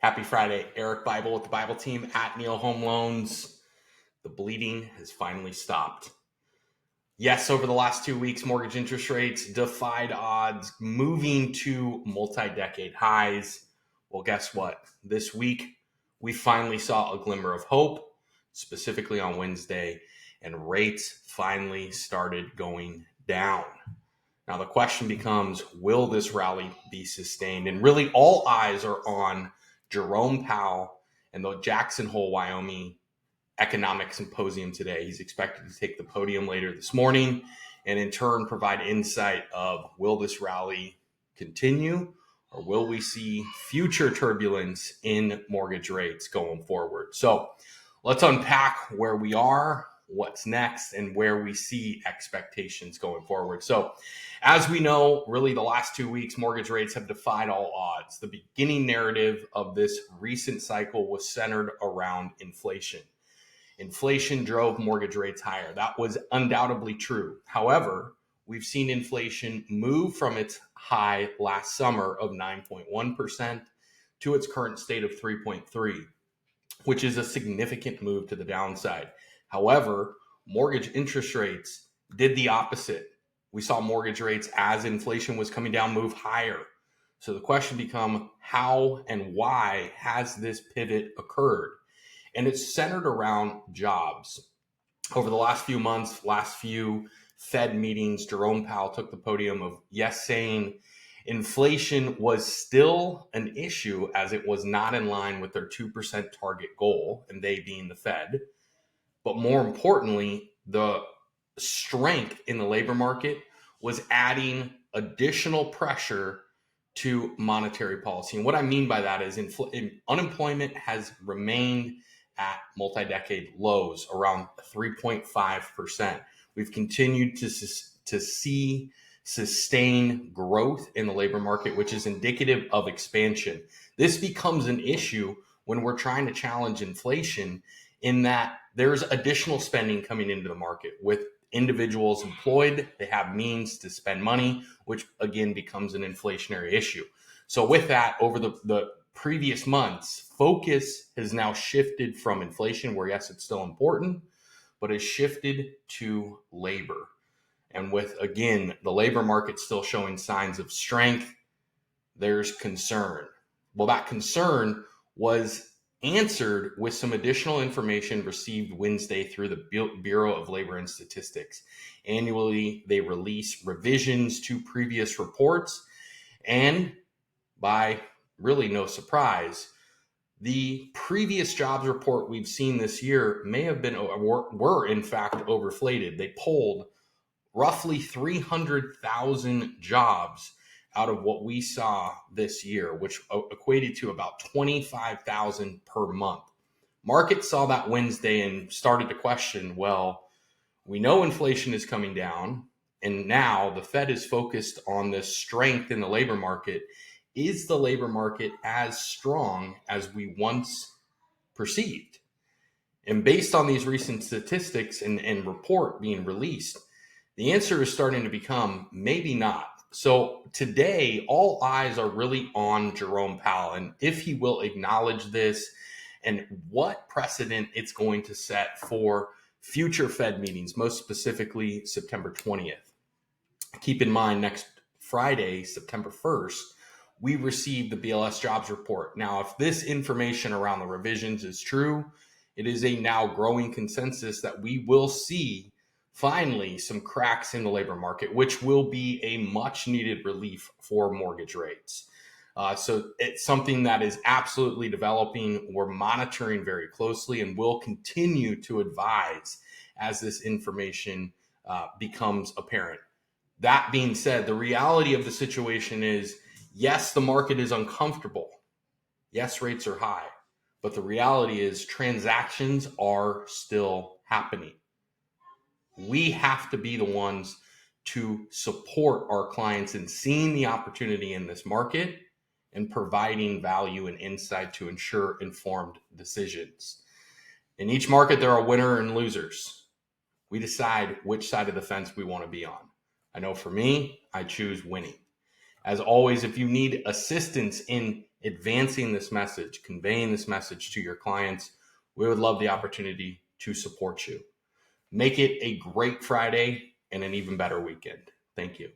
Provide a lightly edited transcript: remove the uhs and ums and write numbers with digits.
Happy Friday. Eric Bibel with the Bible team at Neil Home Loans. The bleeding has finally stopped. Yes, over the last 2 weeks, mortgage interest rates defied odds, moving to multi-decade highs. Well, guess what? This week, we finally saw a glimmer of hope, specifically on Wednesday, and rates finally started going down. Now, the question becomes, will this rally be sustained? And really, all eyes are on Jerome Powell and the Jackson Hole, Wyoming Economic Symposium today. He's expected to take the podium later this morning and in turn provide insight of, will this rally continue or will we see future turbulence in mortgage rates going forward? So let's unpack where we are, what's next, and where we see expectations going forward. So as we know, really the last 2 weeks, mortgage rates have defied all odds. The beginning narrative of this recent cycle was centered around inflation. Inflation drove mortgage rates higher. That was undoubtedly true. However, we've seen inflation move from its high last summer of 9.1% to its current state of 3.3%, which is a significant move to the downside. However, mortgage interest rates did the opposite. We saw mortgage rates, as inflation was coming down, move higher. So the question becomes, how and why has this pivot occurred? And it's centered around jobs. Over the last few months, last few Fed meetings, Jerome Powell took the podium of saying inflation was still an issue as it was not in line with their 2% target goal, and they being the Fed. But more importantly, the strength in the labor market was adding additional pressure to monetary policy. And what I mean by that is unemployment has remained at multi-decade lows, around 3.5%. We've continued to see sustained growth in the labor market, which is indicative of expansion. This becomes an issue when we're trying to challenge inflation, in that there's additional spending coming into the market. With individuals employed, they have means to spend money, which again becomes an inflationary issue. So with that, over the previous months, focus has now shifted from inflation, where yes, it's still important, but has shifted to labor. And with, again, the labor market still showing signs of strength, there's concern. Well, that concern was answered with some additional information received Wednesday through the Bureau of Labor and Statistics. Annually, they release revisions to previous reports, and by really no surprise, the previous jobs report we've seen this year may have been, were in fact overflated. They pulled roughly 300,000 jobs out of what we saw this year, which equated to about 25,000 per month. Markets saw that Wednesday and started to question, well, we know inflation is coming down, and now the Fed is focused on this strength in the labor market. Is the labor market as strong as we once perceived? And based on these recent statistics and report being released, the answer is starting to become maybe not. So today, all eyes are really on Jerome Powell and if he will acknowledge this and what precedent it's going to set for future Fed meetings, most specifically September 20th. Keep in mind, next Friday, September 1st, we received the BLS jobs report. Now, if this information around the revisions is true, it is a now growing consensus that we will see finally some cracks in the labor market, which will be a much needed relief for mortgage rates. So it's something that is absolutely developing. We're monitoring very closely and will continue to advise as this information becomes apparent. That being said, the reality of the situation is, yes, the market is uncomfortable. Yes, rates are high, but the reality is transactions are still happening. We have to be the ones to support our clients in seeing the opportunity in this market and providing value and insight to ensure informed decisions. In each market, there are winners and losers. We decide which side of the fence we want to be on. I know for me, I choose winning. As always, if you need assistance in advancing this message, conveying this message to your clients, we would love the opportunity to support you. Make it a great Friday and an even better weekend. Thank you.